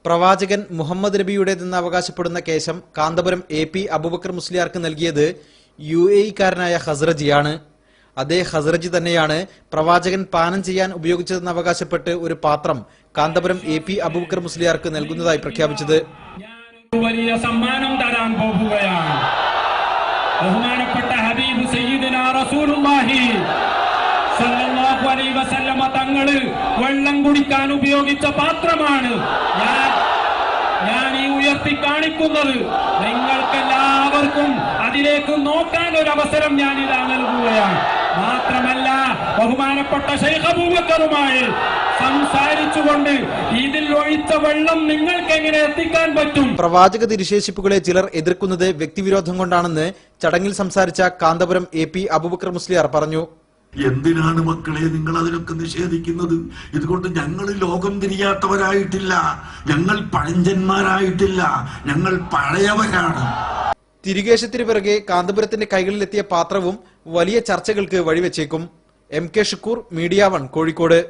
പ്രവാചകൻ മുഹമ്മദ് നബിയുടേതെന്ന് അവകാശപ്പെടുന്ന കേശം കാന്തപുരം AP അബൂബക്കർ മുസ്ലിയാർക്ക് നൽകിയത് UAE-കാരനായ ഖസ്റജിയാണ്. അതേ ഖസ്റജി തന്നെയാണ് പ്രവാചകൻ പാനം ചെയ്യാൻ ഉപയോഗിച്ചതെന്ന് അവകാശപ്പെട്ട് ഒരു പാത്രം കാന്തപുരം AP അബൂബക്കർ മുസ്ലിയാർക്ക് നൽകുന്നതായി പ്രഖ്യാപിച്ചത്. വലിയ സമ്മാനം തരാൻ പോകുകയാണ്. ബഹുമാനപ്പെട്ട ഹബീബ് സയ്യിദുനാ റസൂലുള്ളാഹി സല്ലല്ലാഹു അലൈഹി വസല്ലമ തങ്ങള് വെള്ളം കുടിക്കാൻ ഉപയോഗിച്ച പാത്രമാണ് ഞാൻ ഈ ഉയർത്തി കാണിക്കുന്നത്. നിങ്ങൾക്കെല്ലാവർക്കും അതിലേക്ക് നോക്കാൻ ഒരു അവസരം ഞാൻ ഇതാ നൽകുകയാണ്. മാത്രമല്ല ബഹുമാനപ്പെട്ട ശൈഖ് അബൂബക്കറുമായി സംസാരിച്ചുകൊണ്ട് ഇതിൽ ഒഴിച്ച വെള്ളം നിങ്ങൾക്ക് എങ്ങനെ എത്തിക്കാൻ പറ്റും? പ്രവാചക തിരുശേഷിപ്പുകളെ ചിലർ എതിർക്കുന്നത് വ്യക്തിവിരോധം കൊണ്ടാണെന്ന് ചടങ്ങിൽ സംസാരിച്ച കാന്തപുരം AP അബൂബക്കർ മുസ്ലിയാർ പറഞ്ഞു. എന്തിനാണ് മക്കളെ നിങ്ങൾ അതിനൊക്കെ നിഷേധിക്കുന്നത്? ഇതുകൊണ്ട് ഞങ്ങൾ ലോകം തിരിയാത്തവരായിട്ടില്ല, ഞങ്ങൾ പഴഞ്ചന്മാരായിട്ടില്ല, ഞങ്ങൾ പഴയവരാണ്. തിരികേശത്തിന് പിറകെ കാന്തപുരത്തിന്റെ കൈകളിലെത്തിയ പാത്രവും വലിയ ചർച്ചകൾക്ക് വഴിവെച്ചേക്കും. MK Shukkur, media 1, Kozhikode.